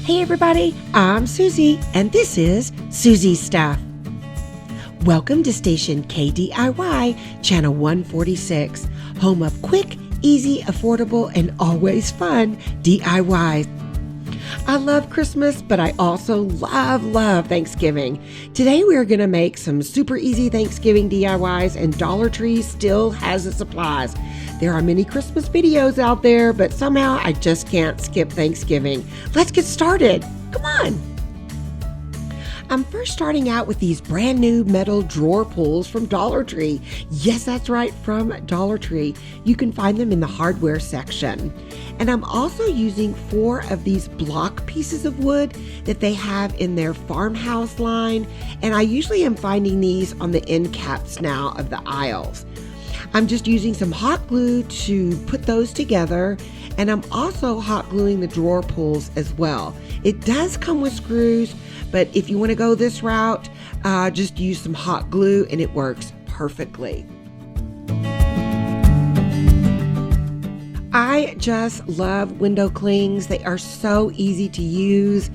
Hey everybody, I'm Susie, and this is Susie's Stuff. Welcome to station KDIY, channel 146, home of quick, easy, affordable, and always fun DIYs. I love Christmas, but I also love Thanksgiving. Today we are going to make some super easy Thanksgiving DIYs, and Dollar Tree still has the supplies. There are many Christmas videos out there, but somehow I just can't skip Thanksgiving. Let's get started. Come on. I'm first starting out with these brand new metal drawer pulls from Dollar Tree. Yes, that's right, from Dollar Tree. You can find them in the hardware section. And I'm also using 4 of these block pieces of wood that they have in their farmhouse line. And I usually am finding these on the end caps now of the aisles. I'm just using some hot glue to put those together, and I'm also hot gluing the drawer pulls as well. It does come with screws, but if you want to go this route, just use some hot glue and it works perfectly. I just love window clings. They are so easy to use.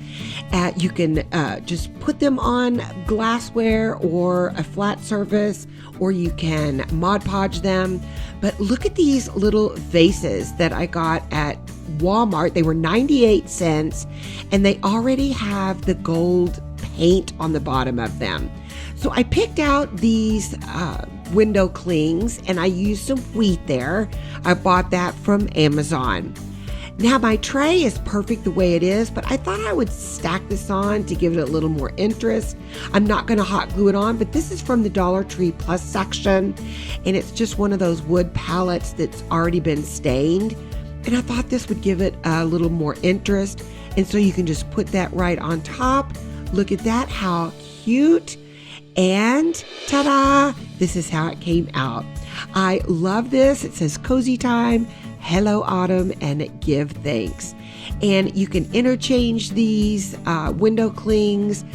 You can just put them on glassware or a flat surface, or you can Mod Podge them. But look at these little vases that I got at Walmart. They were 98 cents, and they already have the gold paint on the bottom of them. So I picked out these window clings, and I used some wheat there. I bought that from Amazon. Now my tray is perfect the way it is, but I thought I would stack this on to give it a little more interest. I'm not going to hot glue it on, but this is from the Dollar Tree Plus section, and it's just one of those wood pallets that's already been stained. And I thought this would give it a little more interest, and so you can just put that right on top. Look at that, how cute. And ta-da! This is how it came out. I love this. It says Cozy Time, Hello Autumn, and Give Thanks. And you can interchange these window clings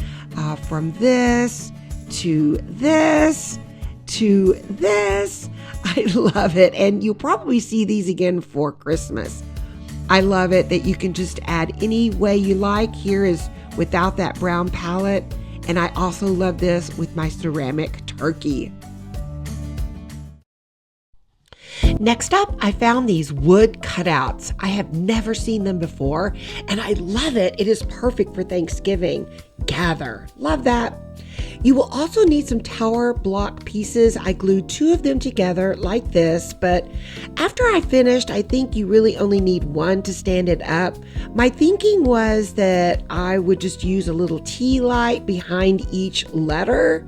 from this to this to this. I love it. And you'll probably see these again for Christmas. I love it that you can just add any way you like. Here is without that brown palette. And I also love this with my ceramic turkey. Next up, I found these wood cutouts. I have never seen them before, and I love it. It is perfect for Thanksgiving. Gather. Love that. You will also need some tower block pieces. I glued 2 of them together like this, but after I finished, I think you really only need 1 to stand it up. My thinking was that I would just use a little tea light behind each letter.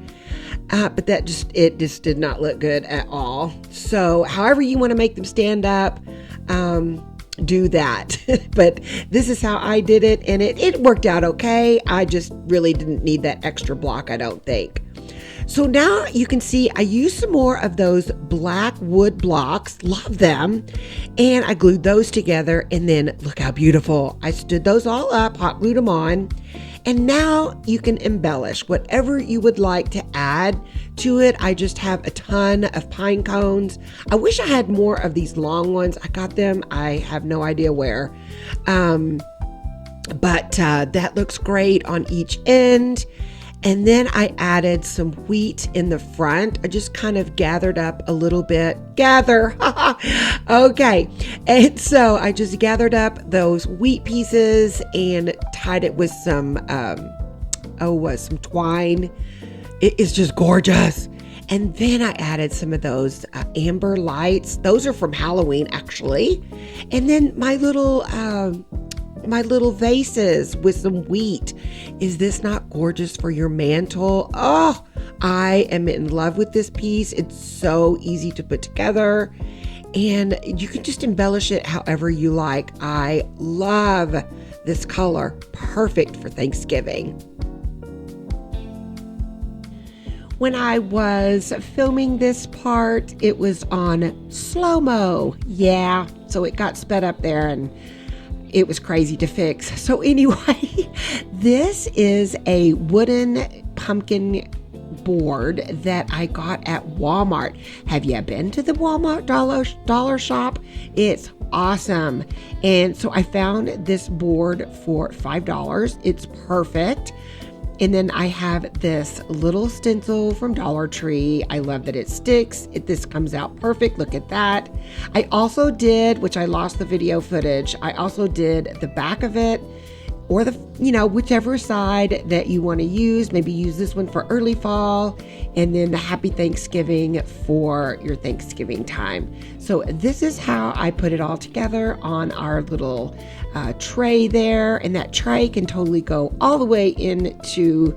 But it just did not look good at all. So however you want to make them stand up, do that. But this is how I did it, and it worked out okay. I just really didn't need that extra block, I don't think. So now you can see I used some more of those black wood blocks. Love them. And I glued those together, and then look how beautiful. I stood those all up, hot glued them on. And now you can embellish whatever you would like to add to it. I just have a ton of pine cones. I wish I had more of these long ones. I got them. I have no idea where. But that looks great on each end. And then I added some wheat in the front. I just kind of gathered up a little bit. Gather. Okay. And so I just gathered up those wheat pieces and tied it with some twine. It is just gorgeous. And then I added some of those amber lights. Those are from Halloween, actually. And then my little vases with some wheat. Is this not gorgeous for your mantle? Oh, I am in love with this piece. It's so easy to put together, and you can just embellish it however you like. I love this color. Perfect for Thanksgiving. When I was filming this part, it was on slow-mo. Yeah, so it got sped up there, and it was crazy to fix. So anyway, this is a wooden pumpkin board that I got at Walmart. Have you been to the Walmart dollar shop? It's awesome. And so I found this board for $5. It's perfect. And then I have this little stencil from Dollar Tree. I love that it sticks. This comes out perfect. Look at that. I also did, which I lost the video footage, I also did the back of it, or the, whichever side that you want to use. Maybe use this one for early fall, and then the Happy Thanksgiving for your Thanksgiving time. So this is how I put it all together on our little tray there. And that tray can totally go all the way into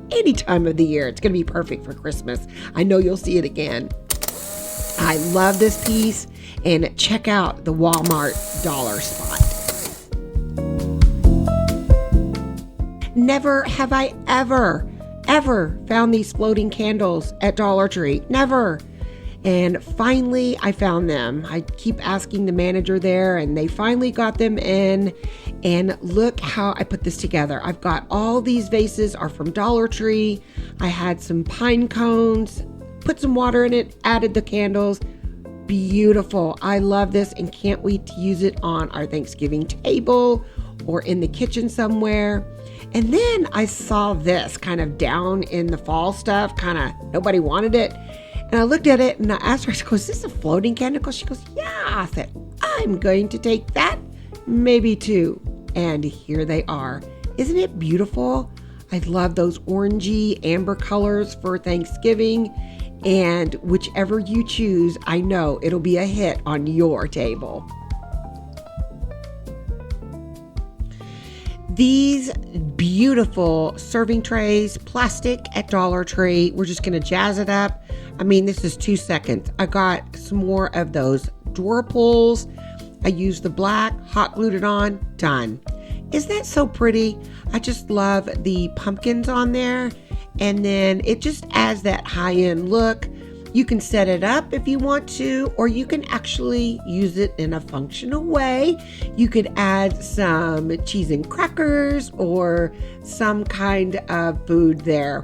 any time of the year. It's going to be perfect for Christmas. I know you'll see it again. I love this piece. And check out the Walmart dollar spot. Never have I ever found these floating candles at Dollar Tree. Never. And finally, I found them. I keep asking the manager there, and they finally got them in. And look how I put this together. I've got all these vases are from Dollar Tree. I had some pine cones, put some water in it, added the candles. Beautiful. I love this and can't wait to use it on our Thanksgiving table or in the kitchen somewhere. And then I saw this kind of down in the fall stuff, kind of nobody wanted it. And I looked at it and I asked her, I go, is this a floating candle? She goes, yeah. I said, I'm going to take that, maybe two. And here they are. Isn't it beautiful? I love those orangey amber colors for Thanksgiving. And whichever you choose, I know it'll be a hit on your table. These beautiful serving trays, plastic at Dollar Tree. We're just going to jazz it up. I mean, this is 2 seconds. I got some more of those drawer pulls. I used the black, hot glued it on, done. Isn't that so pretty? I just love the pumpkins on there. And then it just adds that high-end look. You can set it up if you want to, or you can actually use it in a functional way. You could add some cheese and crackers or some kind of food there.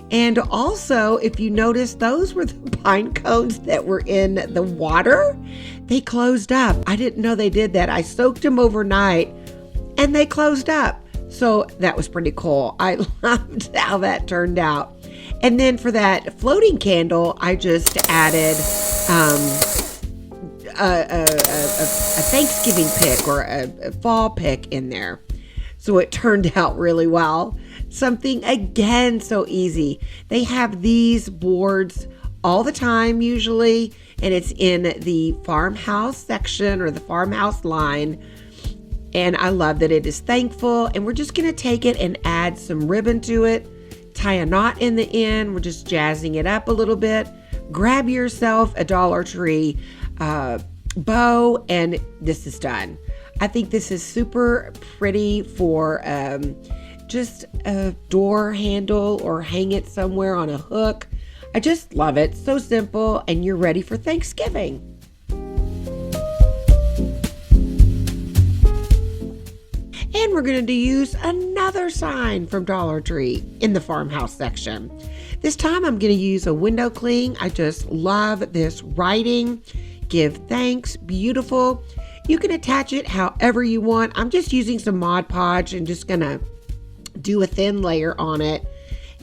And also, if you notice, those were the pine cones that were in the water. They closed up. I didn't know they did that. I soaked them overnight and they closed up. So that was pretty cool. I loved how that turned out. And then for that floating candle, I just added a Thanksgiving pick or a fall pick in there. So it turned out really well. Something, again, so easy. They have these boards all the time usually, and it's in the farmhouse section or the farmhouse line. And I love that it is thankful. And we're just going to take it and add some ribbon to it. Tie a knot in the end. We're just jazzing it up a little bit. Grab yourself a Dollar Tree bow, and this is done. I think this is super pretty for just a door handle or hang it somewhere on a hook. I just love it. So simple, and you're ready for Thanksgiving. And we're going to use another sign from Dollar Tree in the farmhouse section. This time I'm going to use a window cling. I just love this writing. Give thanks. Beautiful. You can attach it however you want. I'm just using some Mod Podge and just going to do a thin layer on it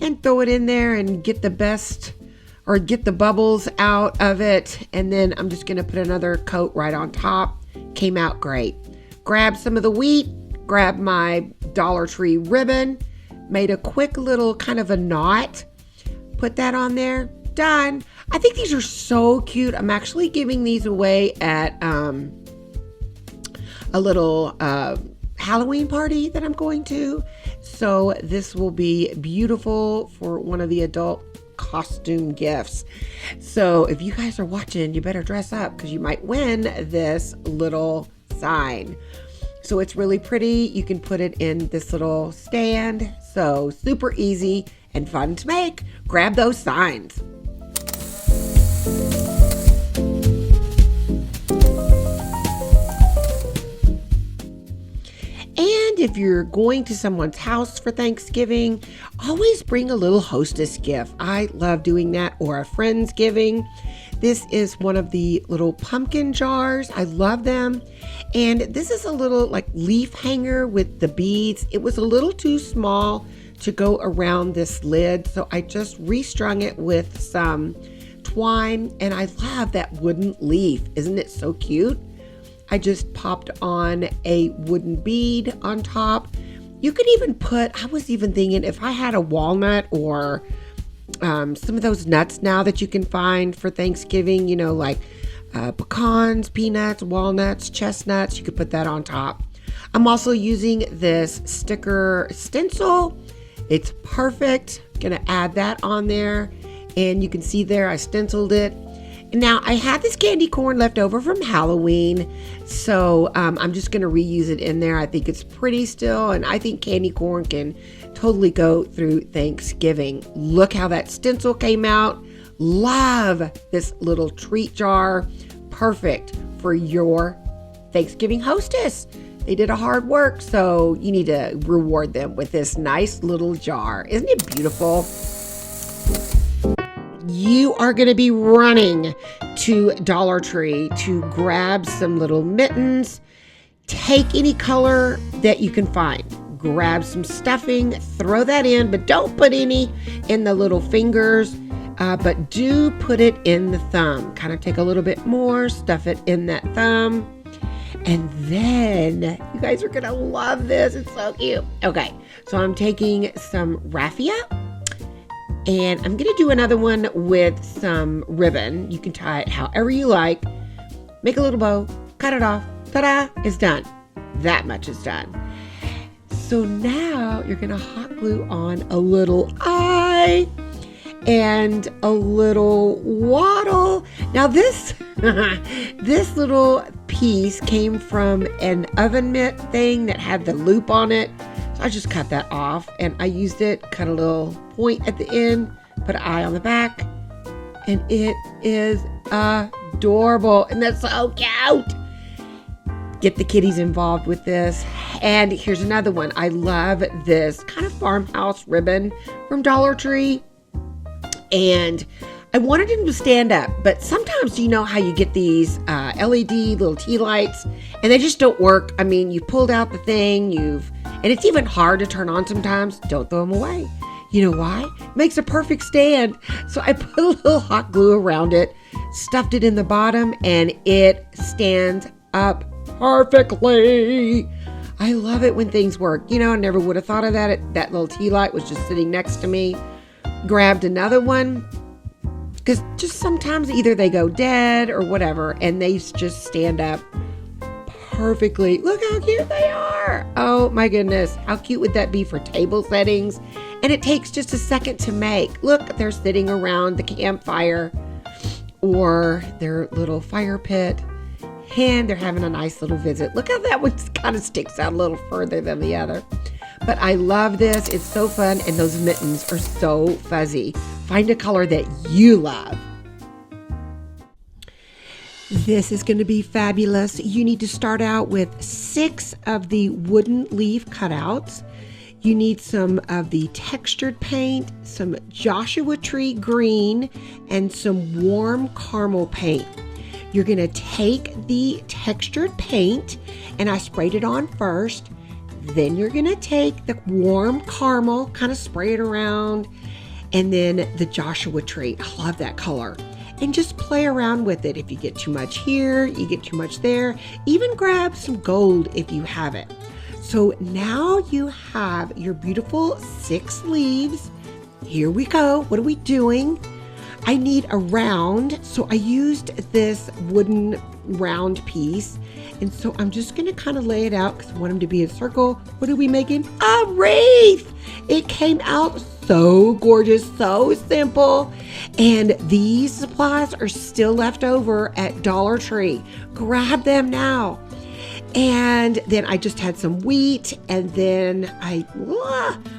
and throw it in there and get the best or get the bubbles out of it. And then I'm just going to put another coat right on top. Came out great. Grab some of the wheat. Grab my Dollar Tree ribbon, made a quick little kind of a knot, put that on there, done. I think these are so cute. I'm actually giving these away at a little Halloween party that I'm going to. So this will be beautiful for one of the adult costume gifts. So if you guys are watching, you better dress up because you might win this little sign. So it's really pretty. You can put it in this little stand. So super easy and fun to make. Grab those signs. And if you're going to someone's house for Thanksgiving, always bring a little hostess gift. I love doing that, or a friend's giving. This is one of the little pumpkin jars. I love them. And this is a little like leaf hanger with the beads. It was a little too small to go around this lid, so I just restrung it with some twine, and I love that wooden leaf. Isn't it so cute? I just popped on a wooden bead on top. You could even I was even thinking if I had a walnut or some of those nuts now that you can find for Thanksgiving, you know, like pecans, peanuts, walnuts, chestnuts, you could put that on top. I'm also using this sticker stencil. It's perfect. Gonna add that on there, and you can see there I stenciled it. Now, I had this candy corn left over from Halloween, so I'm just going to reuse it in there. I think it's pretty still, and I think candy corn can totally go through Thanksgiving. Look how that stencil came out. Love this little treat jar. Perfect for your Thanksgiving hostess. They did a hard work, so you need to reward them with this nice little jar. Isn't it beautiful? You are going to be running to Dollar Tree to grab some little mittens. Take any color that you can find. Grab some stuffing, throw that in, but don't put any in the little fingers, but do put it in the thumb. Kind of take a little bit more, stuff it in that thumb. And then you guys are going to love this. It's so cute. Okay, so I'm taking some raffia. And I'm going to do another one with some ribbon. You can tie it however you like. Make a little bow, cut it off. Ta-da! It's done. That much is done. So now you're going to hot glue on a little eye and a little waddle. Now this, this little piece came from an oven mitt thing that had the loop on it. I just cut that off, and I used it, cut a little point at the end, put an eye on the back, and it is adorable, and that's so cute. Get the kitties involved with this. And here's another one. I love this kind of farmhouse ribbon from Dollar Tree, and I wanted him to stand up, but sometimes you know how you get these LED little tea lights, and they just don't work. I mean, you pulled out the thing, and it's even hard to turn on sometimes. Don't throw them away. You know why? It makes a perfect stand. So I put a little hot glue around it, stuffed it in the bottom, and it stands up perfectly. I love it when things work. You know, I never would have thought of that. That little tea light was just sitting next to me. Grabbed another one, because just sometimes either they go dead or whatever, and they just stand up perfectly. Look how cute they are. Oh my goodness. How cute would that be for table settings? And it takes just a second to make. Look, they're sitting around the campfire or their little fire pit, and they're having a nice little visit. Look how that one kind of sticks out a little further than the other. But I love this. It's so fun, and those mittens are so fuzzy. Find a color that you love. This is going to be fabulous. You need to start out with 6 of the wooden leaf cutouts. You need some of the textured paint, some Joshua Tree green, and some warm caramel paint. You're going to take the textured paint, and I sprayed it on first. Then you're going to take the warm caramel, kind of spray it around, and then the Joshua Tree. I love that color. And just play around with it. If you get too much here, you get too much there. Even grab some gold if you have it. So now you have your beautiful 6 leaves. Here we go. What are we doing? I need a round, so I used this wooden round piece. And so I'm just going to kind of lay it out because I want them to be a circle. What are we making? A wreath! It came out so gorgeous, so simple. And these supplies are still left over at Dollar Tree. Grab them now. And then I just had some wheat, and then I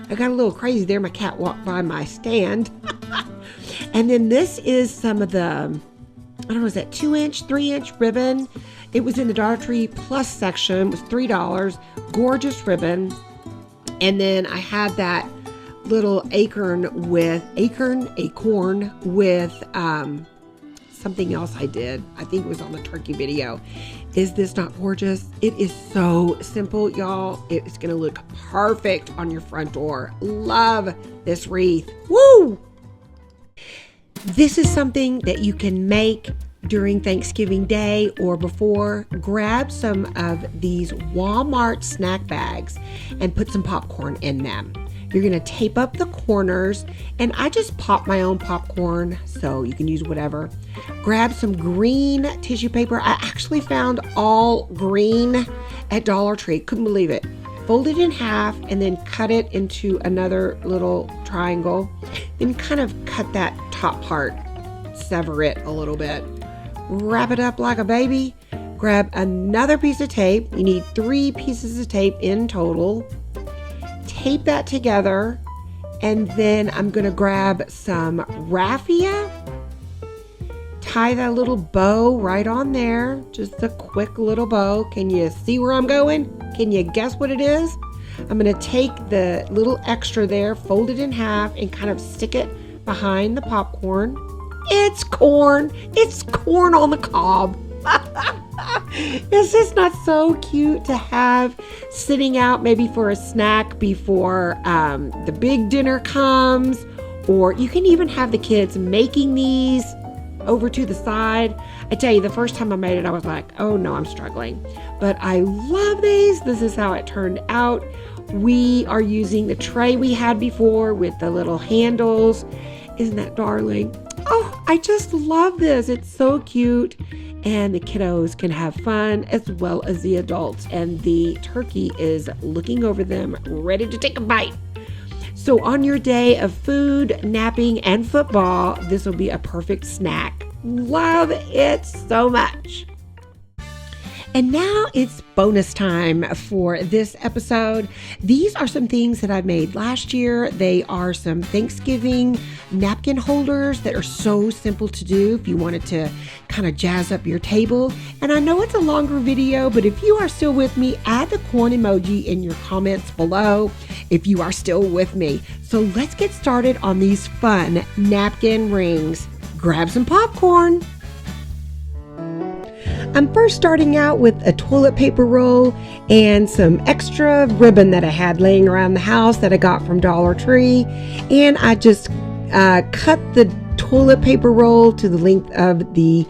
got a little crazy there. My cat walked by my stand. And then this is some of the, I don't know, is that 2-inch, 3-inch ribbon? It was in the Dollar Tree Plus section. It was $3. Gorgeous ribbon. And then I had that little acorn with something else I did. I think it was on the turkey video. Is this not gorgeous? It is so simple, y'all. It's gonna look perfect on your front door. Love this wreath. Woo! This is something that you can make during Thanksgiving Day or before. Grab some of these Walmart snack bags and put some popcorn in them. You're going to tape up the corners, and I just pop my own popcorn, so you can use whatever. Grab some green tissue paper. I actually found all green at Dollar Tree. Couldn't believe it. Fold it in half and then cut it into another little triangle. Then kind of cut that top part, sever it a little bit. Wrap it up like a baby. Grab another piece of tape. You need 3 pieces of tape in total. Tape that together, and then I'm going to grab some raffia. Tie that little bow right on there. Just a quick little bow. Can you see where I'm going? Can you guess what it is? I'm going to take the little extra there, fold it in half, and kind of stick it behind the popcorn. It's corn. It's corn on the cob. Is this not so cute to have sitting out maybe for a snack before the big dinner comes? Or you can even have the kids making these over to the side. I tell you, the first time I made it, I was like, oh no, I'm struggling. But I love these. This is how it turned out. We are using the tray we had before with the little handles. Isn't that darling? Oh, I just love this. It's so cute. And the kiddos can have fun as well as the adults. And the turkey is looking over them, ready to take a bite. So on your day of food, napping, and football, this will be a perfect snack. Love it so much. And now it's bonus time for this episode. These are some things that I made last year. They are some Thanksgiving napkin holders that are so simple to do if you wanted to kind of jazz up your table. And I know it's a longer video, but if you are still with me, add the corn emoji in your comments below if you are still with me. So let's get started on these fun napkin rings. Grab some popcorn. I'm first starting out with a toilet paper roll and some extra ribbon that I had laying around the house that I got from Dollar Tree. And I just cut the toilet paper roll to the length of the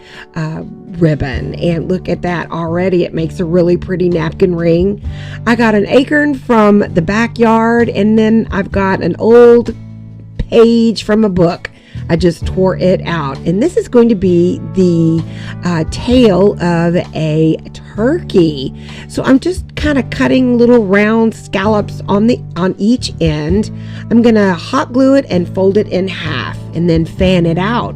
ribbon. And look at that already. It makes a really pretty napkin ring. I got an acorn from the backyard, and then I've got an old page from a book. I just tore it out, and this is going to be the tail of a turkey. So I'm just kind of cutting little round scallops on each end. I'm gonna hot glue it and fold it in half, and then fan it out.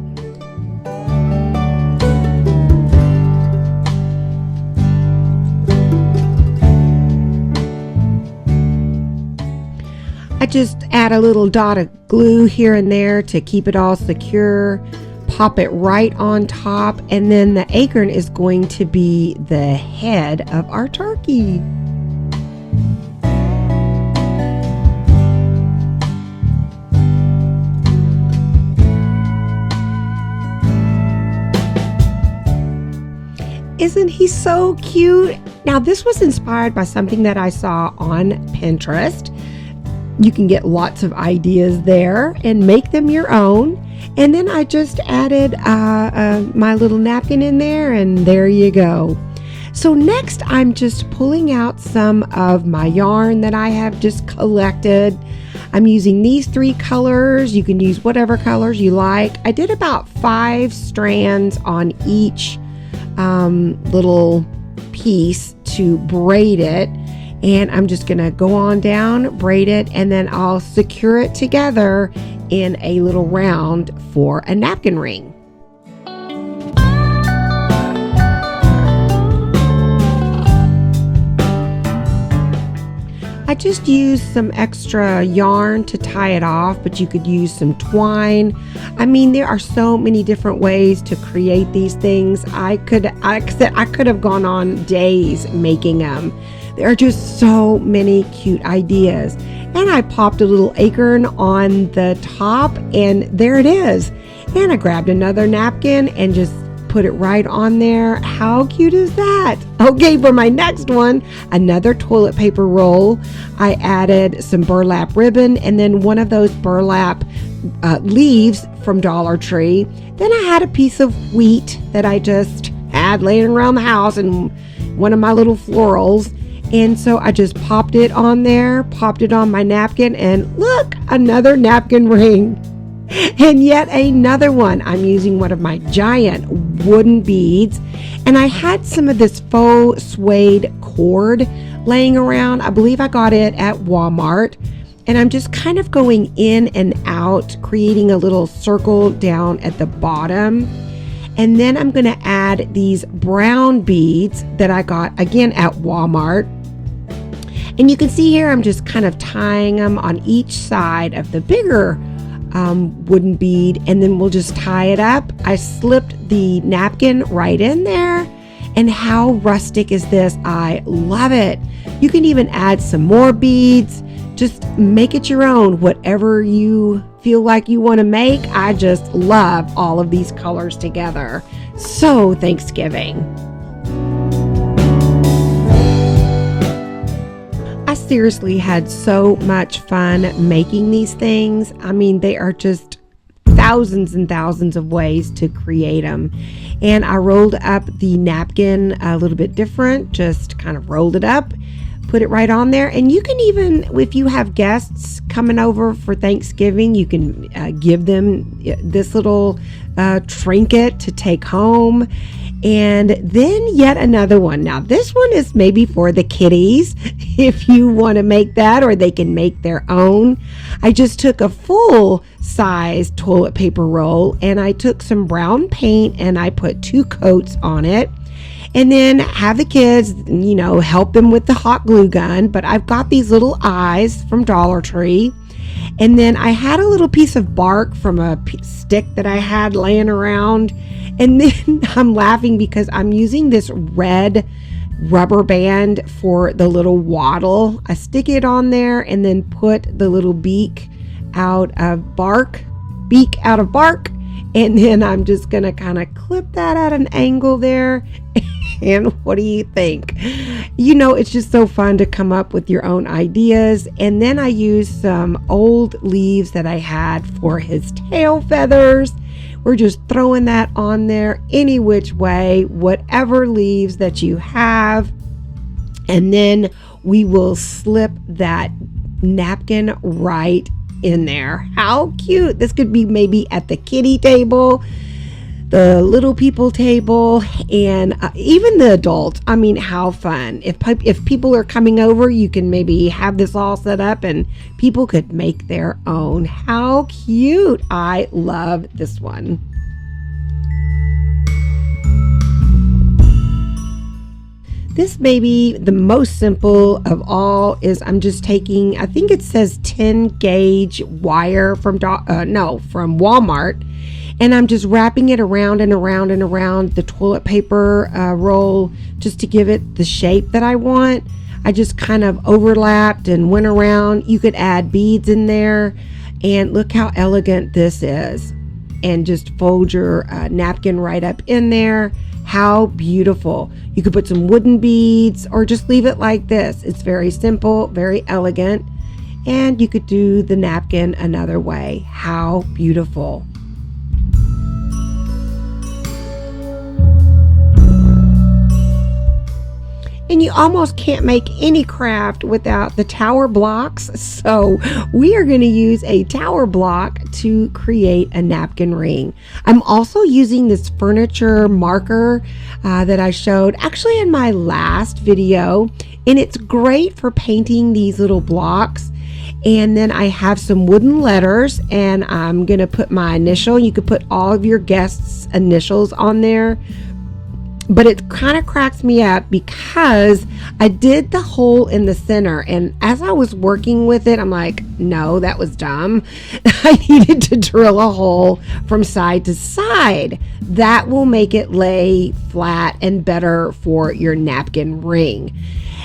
I just add a little dot of glue here and there to keep it all secure. Pop it right on top, and then the acorn is going to be the head of our turkey. Isn't he so cute? Now, this was inspired by something that I saw on Pinterest. You can get lots of ideas there and make them your own. And then I just added my little napkin in there, and there you go. So next, I'm just pulling out some of my yarn that I have just collected. I'm using these 3 colors. You can use whatever colors you like. I did about 5 strands on each little piece to braid it. And I'm just going to go on down, braid it, and then I'll secure it together in a little round for a napkin ring. I just used some extra yarn to tie it off, but you could use some twine. I mean, there are so many different ways to create these things. I could have gone on days making them. There are just so many cute ideas. And I popped a little acorn on the top, and there it is. And I grabbed another napkin and just put it right on there. How cute is that? Okay, for my next one, another toilet paper roll. I added some burlap ribbon and then one of those burlap leaves from Dollar Tree. Then I had a piece of wheat that I just had laying around the house and one of my little florals. And so I just popped it on there, popped it on my napkin, and look, another napkin ring. And yet another one. I'm using one of my giant wooden beads, and I had some of this faux suede cord laying around. I believe I got it at Walmart, and I'm just kind of going in and out, creating a little circle down at the bottom. And then I'm going to add these brown beads that I got again at Walmart. And you can see here I'm just kind of tying them on each side of the bigger wooden bead, and then we'll just tie it up. I slipped the napkin right in there, and how rustic is this? I love it. You can even add some more beads. Just make it your own, whatever you feel like you want to make. I just love all of these colors together. So Thanksgiving. I seriously had so much fun making these things. I mean, they are just thousands and thousands of ways to create them. And I rolled up the napkin a little bit different, just kind of rolled it up, put it right on there. And you can even, if you have guests coming over for Thanksgiving, you can give them this little trinket to take home. And then yet another one. Now this one is maybe for the kiddies if you want to make that, or they can make their own. I just took a full size toilet paper roll and I took some brown paint and I put 2 coats on it. And then have the kids, help them with the hot glue gun. But I've got these little eyes from Dollar Tree. And then I had a little piece of bark from a stick that I had laying around. And then I'm laughing because I'm using this red rubber band for the little wattle. I stick it on there and then put the little beak out of bark. And then I'm just going to kind of clip that at an angle there. And what do you think? It's just so fun to come up with your own ideas. And then I used some old leaves that I had for his tail feathers. We're just throwing that on there any which way, whatever leaves that you have. And then we will slip that napkin right in there. How cute. This could be maybe at the kiddie table, the little people table, and even the adults. I mean, how fun. If people are coming over, you can maybe have this all set up and people could make their own. How cute. I love this one. This may be the most simple of all. Is I'm just taking, I think it says 10 gauge wire from Walmart. And I'm just wrapping it around and around and around the toilet paper roll just to give it the shape that I want. I just kind of overlapped and went around. You could add beads in there. And look how elegant this is. And just fold your napkin right up in there. How beautiful. You could put some wooden beads or just leave it like this. It's very simple, very elegant. And you could do the napkin another way. How beautiful. And you almost can't make any craft without the tower blocks. So we are going to use a tower block to create a napkin ring. I'm also using this furniture marker that I showed actually in my last video. And it's great for painting these little blocks. And then I have some wooden letters and I'm going to put my initial. You could put all of your guests' initials on there. But it kind of cracks me up because I did the hole in the center, and as I was working with it, I'm like, no, that was dumb. I needed to drill a hole from side to side. That will make it lay flat and better for your napkin ring.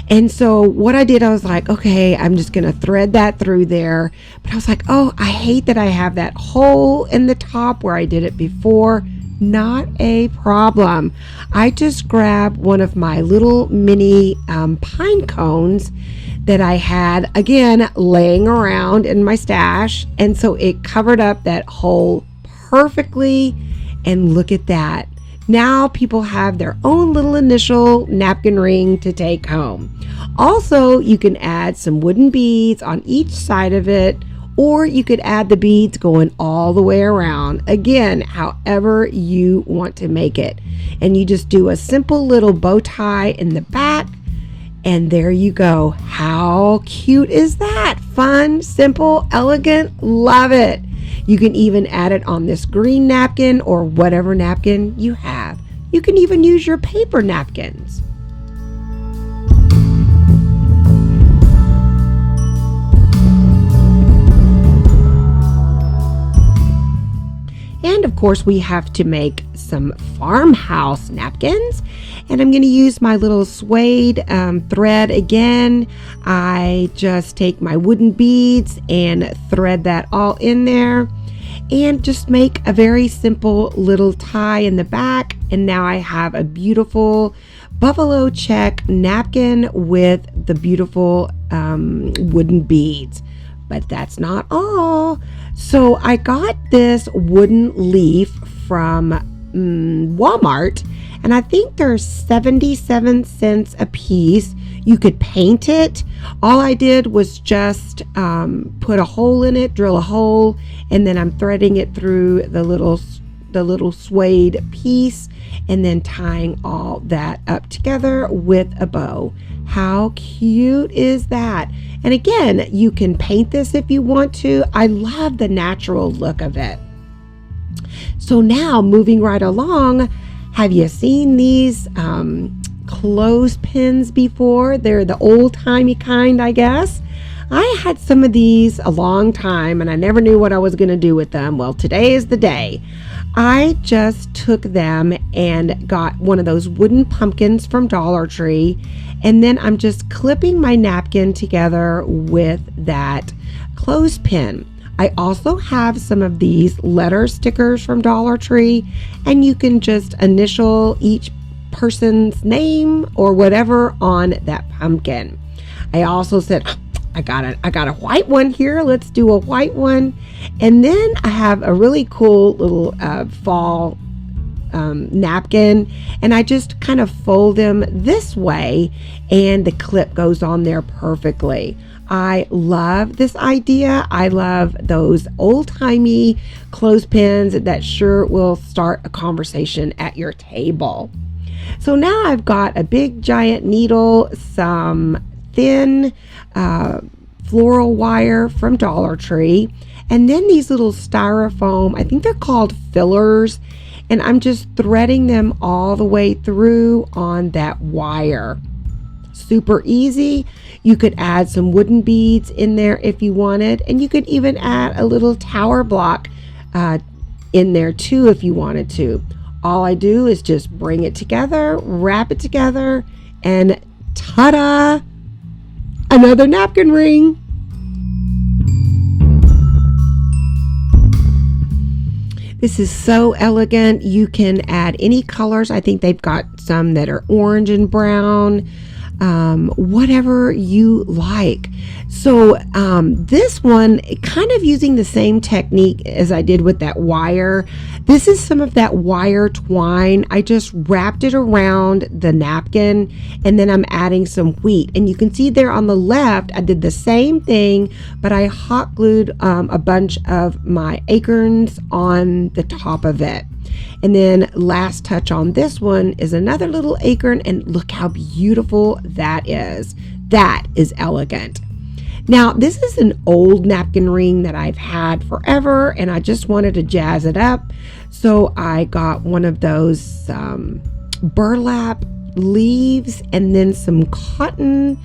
And so what I did, I was like, okay, I'm just going to thread that through there. But I was like, oh, I hate that I have that hole in the top where I did it before. Not a problem. I just grabbed one of my little mini pine cones that I had, again, laying around in my stash. And so it covered up that hole perfectly. And look at that. Now people have their own little initial napkin ring to take home. Also, you can add some wooden beads on each side of it, or you could add the beads going all the way around. Again, however you want to make it. And you just do a simple little bow tie in the back, and there you go. How cute is that? Fun, simple, elegant, love it. You can even add it on this green napkin or whatever napkin you have. You can even use your paper napkins. And of course, we have to make some farmhouse napkins. And I'm going to use my little suede thread again. I just take my wooden beads and thread that all in there. And just make a very simple little tie in the back. And now I have a beautiful buffalo check napkin with the beautiful wooden beads. But that's not all. So I got this wooden leaf from Walmart, and I think they're 77 cents a piece. You could paint it. All I did was just put a hole in it, drill a hole, and then I'm threading it through the little suede piece, and then tying all that up together with a bow. How cute is that? And again, you can paint this if you want to. I love the natural look of it. So now moving right along, have you seen these clothespins before? They're the old-timey kind, I guess. I had some of these a long time and I never knew what I was going to do with them. Well, today is the day. I just took them and got one of those wooden pumpkins from Dollar Tree, and then I'm just clipping my napkin together with that clothespin. I also have some of these letter stickers from Dollar Tree, and you can just initial each person's name or whatever on that pumpkin. I also said, I got a white one here. Let's do a white one. And then I have a really cool little fall napkin, and I just kind of fold them this way, and the clip goes on there perfectly. I love this idea. I love those old-timey clothespins that sure will start a conversation at your table. So now I've got a big giant needle, some thin floral wire from Dollar Tree, and then these little styrofoam, I think they're called fillers, and I'm just threading them all the way through on that wire. Super easy. You could add some wooden beads in there if you wanted, and you could even add a little tower block in there too if you wanted to. All I do is just bring it together, wrap it together, and ta-da! Another napkin ring. This is so elegant. You can add any colors. I think they've got some that are orange and brown, whatever you like. So this one, kind of using the same technique as I did with that wire. This is some of that wire twine. I just wrapped it around the napkin, and then I'm adding some wheat. And you can see there on the left, I did the same thing, but I hot glued a bunch of my acorns on the top of it. And then last touch on this one is another little acorn, and look how beautiful that is. That is elegant. Now, this is an old napkin ring that I've had forever, and I just wanted to jazz it up. So I got one of those burlap leaves and then some cotton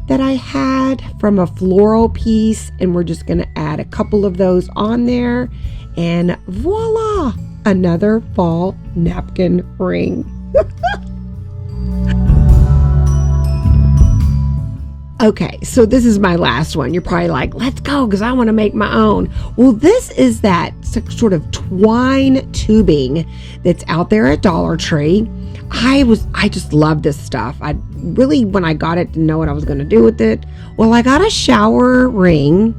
that I had from a floral piece, and we're just going to add a couple of those on there, and voila, another fall napkin ring. Okay, so this is my last one. You're probably like, let's go, because I want to make my own. Well, this is that sort of twine tubing that's out there at Dollar Tree. I just love this stuff. I really, when I got it, didn't know what I was going to do with it. Well, I got a shower ring,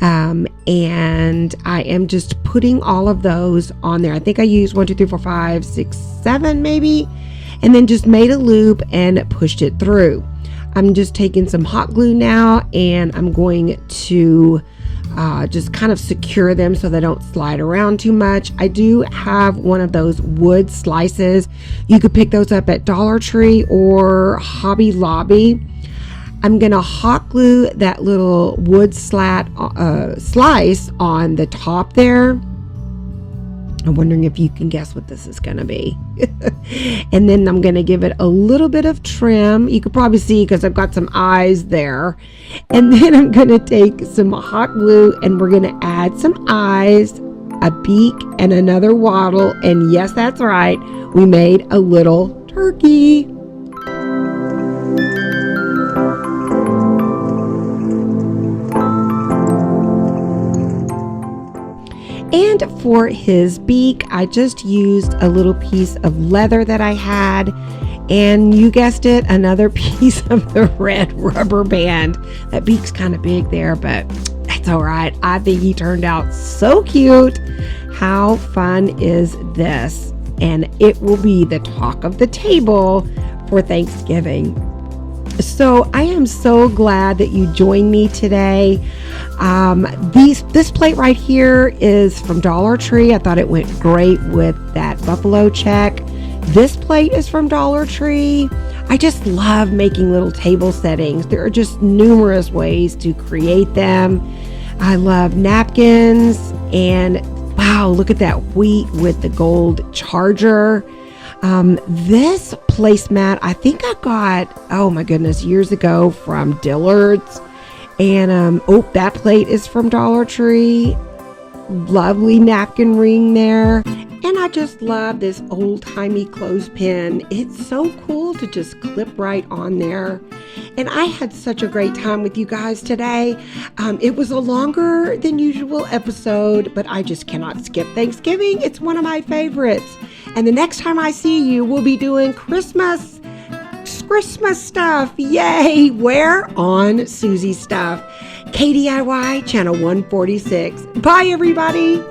and I am just putting all of those on there. I think I used 1, 2, 3, 4, 5, 6, 7 maybe, and then just made a loop and pushed it through. I'm just taking some hot glue now, and I'm going to just kind of secure them so they don't slide around too much. I do have one of those wood slices. You could pick those up at Dollar Tree or Hobby Lobby. I'm going to hot glue that little wood slice on the top there. I'm wondering if you can guess what this is going to be. And then I'm going to give it a little bit of trim. You could probably see because I've got some eyes there. And then I'm going to take some hot glue and we're going to add some eyes, a beak, and another wattle. And yes, that's right. We made a little turkey. And for his beak, I just used a little piece of leather that I had, and you guessed it, another piece of the red rubber band. That beak's kind of big there, but that's all right. I think he turned out so cute. How fun is this? And it will be the talk of the table for Thanksgiving. So I am so glad that you joined me today. This plate right here is from Dollar Tree. I thought it went great with that buffalo check. This plate is from Dollar Tree. I just love making little table settings. There are just numerous ways to create them. I love napkins, and wow, look at that wheat with the gold charger. This placemat, I think I got, oh my goodness, years ago from Dillard's. And, that plate is from Dollar Tree. Lovely napkin ring there. And I just love this old-timey clothespin. It's so cool to just clip right on there. And I had such a great time with you guys today. It was a longer than usual episode, but I just cannot skip Thanksgiving. It's one of my favorites. And the next time I see you, we'll be doing Christmas stuff. Yay! Where? On Susie's Stuff. KDIY Channel 146. Bye, everybody.